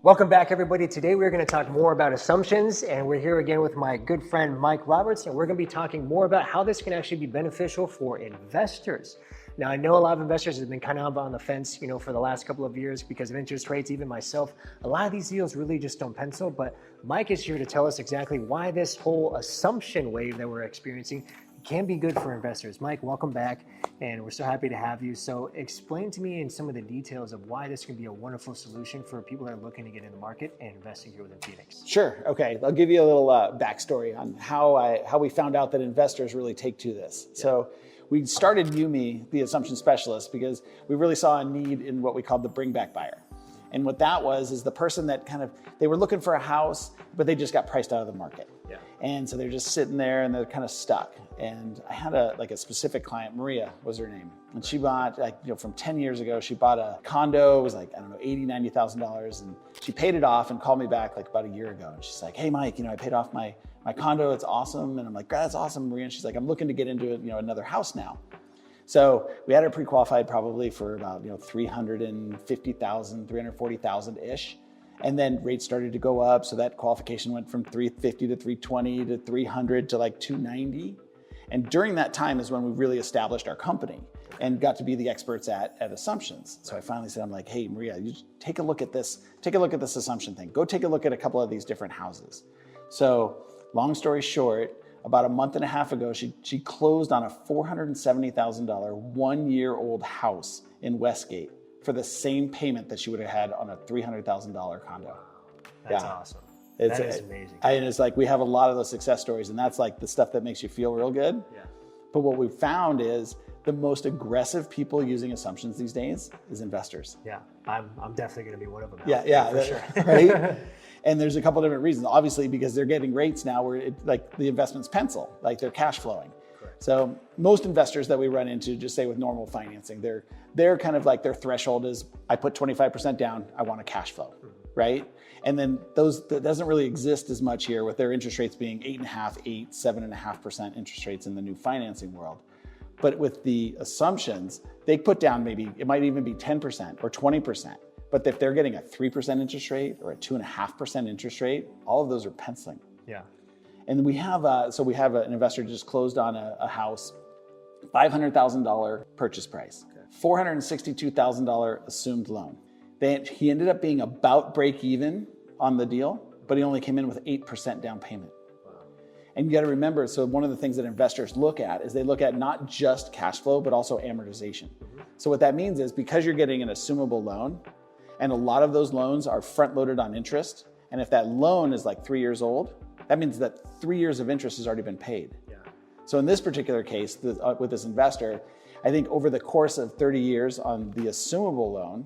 Welcome back, everybody. Today we're going to talk more about assumptions, and we're here again with my good friend Mike Roberts, and we're going to be talking more about how this can actually be beneficial for investors. Now, I know a lot of investors have been kind of on the fence, for the last couple of years because of interest rates. Even myself, a lot of these deals really just don't pencil. But Mike is here to tell us exactly why this whole assumption wave that we're experiencing can be good for investors. Mike, welcome back, and we're so happy to have you. So explain to me in some of the details of why this can be a wonderful solution for people that are looking to get in the market and investing here within Phoenix. Sure. Okay. I'll give you a little backstory on how we found out that investors really take to this. Yeah. So we started Yumi, the assumption specialist, because we really saw a need in what we called the bring back buyer. And what that was is the person that they were looking for a house, but they just got priced out of the market. Yeah. And so they're just sitting there and they're kind of stuck. And I had a specific client, Maria was her name. And she bought, from 10 years ago, she bought a condo. It was $80,000, $90,000. And she paid it off and called me back about a year ago. And she's like, hey, Mike, I paid off my condo. It's awesome. And I'm like, that's awesome, Maria. And she's like, I'm looking to get into another house now. So we had her pre-qualified probably for about $350,000, $340,000-ish. And then rates started to go up. So that qualification went from $350 to $320 to $300 to $290. And during that time is when we really established our company and got to be the experts at assumptions. So I finally said, I'm like, hey, Maria, you take a look at this. Take a look at this assumption thing. Go take a look at a couple of these different houses. So long story short, about a month and a half ago, she closed on a $470,000 one-year-old house in Westgate for the same payment that she would have had on a $300,000 condo. That's awesome. That is amazing. And it's we have a lot of those success stories, and that's the stuff that makes you feel real good. Yeah. But what we found is the most aggressive people using assumptions these days is investors. Yeah, I'm definitely going to be one of them. Yeah, for sure. Right? And there's a couple different reasons. Obviously, because they're getting rates now where the investments pencil, they're cash flowing. Correct. So most investors that we run into, just say with normal financing, they're kind of their threshold is I put 25% down, I want a cash flow, right? And then that doesn't really exist as much here with their interest rates being 8.5%, 7.5% interest rates in the new financing world. But with the assumptions, they put down it might even be 10% or 20%. But if they're getting a 3% interest rate or a 2.5% interest rate, all of those are penciling. Yeah. And we have an investor just closed on a house, $500,000 purchase price, $462,000 assumed loan. He ended up being about break even on the deal, but he only came in with 8% down payment. Wow. And you got to remember, so one of the things that investors look at is they look at not just cash flow, but also amortization. Mm-hmm. So what that means is because you're getting an assumable loan, and a lot of those loans are front loaded on interest, and if that loan is 3 years old, that means that 3 years of interest has already been paid. Yeah. So in this particular case, with this investor, I think over the course of 30 years on the assumable loan,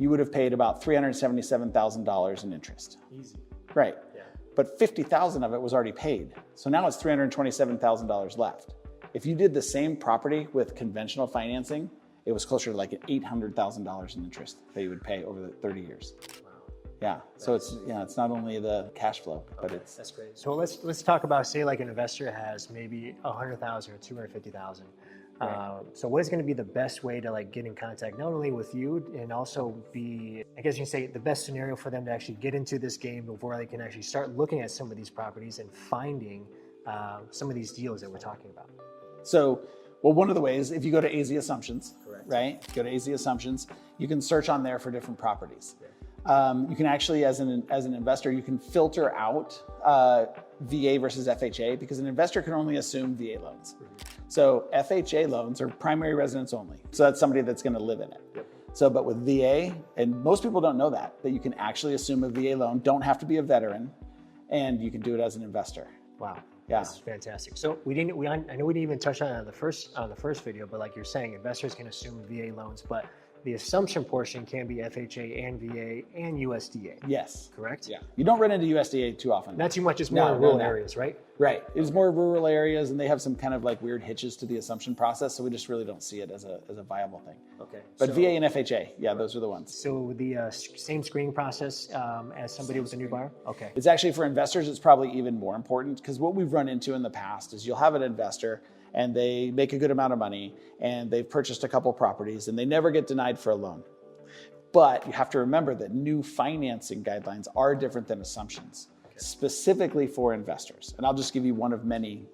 you would have paid about $377,000 in interest. Easy. Right. Yeah. But $50,000 of it was already paid. So now it's $327,000 left. If you did the same property with conventional financing, it was closer to $800,000 in interest that you would pay over the 30 years. Wow. Yeah. So it's not only the cash flow, but that's great. So let's talk about, say an investor has maybe $100,000 or $250,000. Right. So what is going to be the best way to get in contact, not only with you and also be, I guess you can say, the best scenario for them to actually get into this game before they can actually start looking at some of these properties and finding some of these deals that we're talking about? So, one of the ways, if you go to AZ Assumptions, correct, right? Go to AZ Assumptions, you can search on there for different properties. Yeah. You can actually, as an investor, you can filter out VA versus FHA because an investor can only assume VA loans. Mm-hmm. So FHA loans are primary residence only. So that's somebody that's going to live in it. Yep. So, but with VA, and most people don't know that you can actually assume a VA loan, don't have to be a veteran, and you can do it as an investor. Wow. Yeah. That's fantastic. So I know we didn't even touch on it on the first video, but like you're saying, investors can assume VA loans, but the assumption portion can be FHA and VA and USDA. Yes. Correct? Yeah. You don't run into USDA too often. Not too much, it's more rural areas, right? Right. It's more rural areas, and they have some kind of weird hitches to the assumption process, so we just really don't see it as a viable thing. Okay. But VA and FHA, yeah, those are the ones. So the same screening process as somebody with a new buyer? Okay. It's actually, for investors, it's probably even more important because what we've run into in the past is you'll have an investor and they make a good amount of money and they've purchased a couple properties and they never get denied for a loan. But you have to remember that new financing guidelines are different than assumptions, specifically for investors. And I'll just give you one of many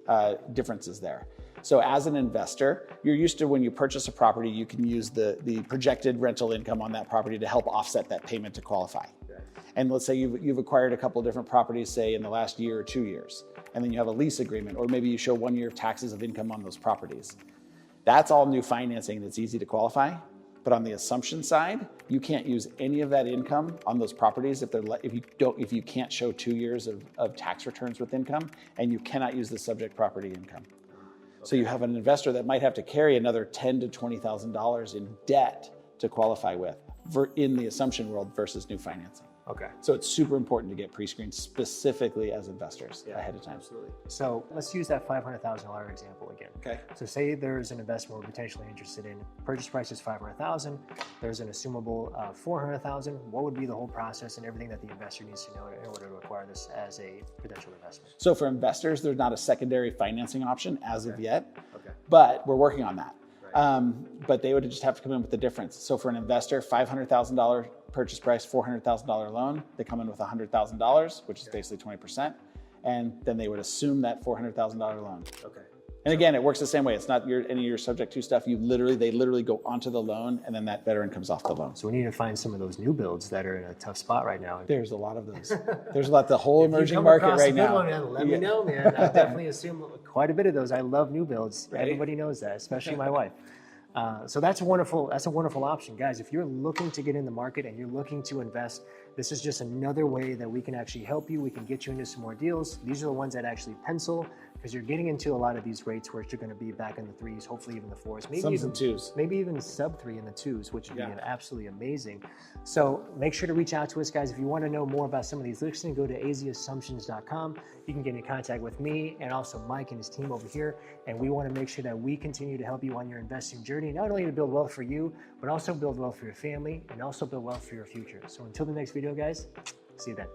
differences there. So as an investor, you're used to when you purchase a property, you can use the projected rental income on that property to help offset that payment to qualify. And let's say you've acquired a couple of different properties, say in the last year or 2 years, and then you have a lease agreement, or maybe you show 1 year of taxes of income on those properties. That's all new financing that's easy to qualify. But on the assumption side, you can't use any of that income on those properties if you can't show 2 years of tax returns with income, and you cannot use the subject property income. So you have an investor that might have to carry another $10,000 to $20,000 in debt to qualify with in the assumption world versus new financing. Okay. So it's super important to get pre-screened specifically as investors ahead of time. Absolutely. So let's use that $500,000 example again. Okay. So say there's an investment we're potentially interested in. Purchase price is $500,000. There's an assumable $400,000. What would be the whole process and everything that the investor needs to know in order to acquire this as a potential investment? So for investors, there's not a secondary financing option as of yet, Okay. but we're working on that. But they would just have to come in with the difference. So for an investor, $500,000 purchase price, $400,000 loan, they come in with $100,000, which is basically 20%. And then they would assume that $400,000 loan. Okay. And again, it works the same way. It's not any of your subject to stuff. They literally go onto the loan, and then that veteran comes off the loan. So we need to find some of those new builds that are in a tough spot right now. There's a lot of those. There's a lot, the whole emerging market right now. Man, let me know, man. I definitely assume quite a bit of those. I love new builds. Right? Everybody knows that, especially my wife. So that's a wonderful option, guys. If you're looking to get in the market and you're looking to invest, this is just another way that we can actually help you. We can get you into some more deals. These are the ones that actually pencil, because you're getting into a lot of these rates where you're going to be back in the 3s, hopefully even the 4s, maybe even sub 3 in the 2s, which would be absolutely amazing. So make sure to reach out to us, guys. If you want to know more about some of these listing, go to azassumptions.com. You can get in contact with me and also Mike and his team over here. And we want to make sure that we continue to help you on your investing journey, not only to build wealth for you, but also build wealth for your family and also build wealth for your future. So until the next video, guys, see you then.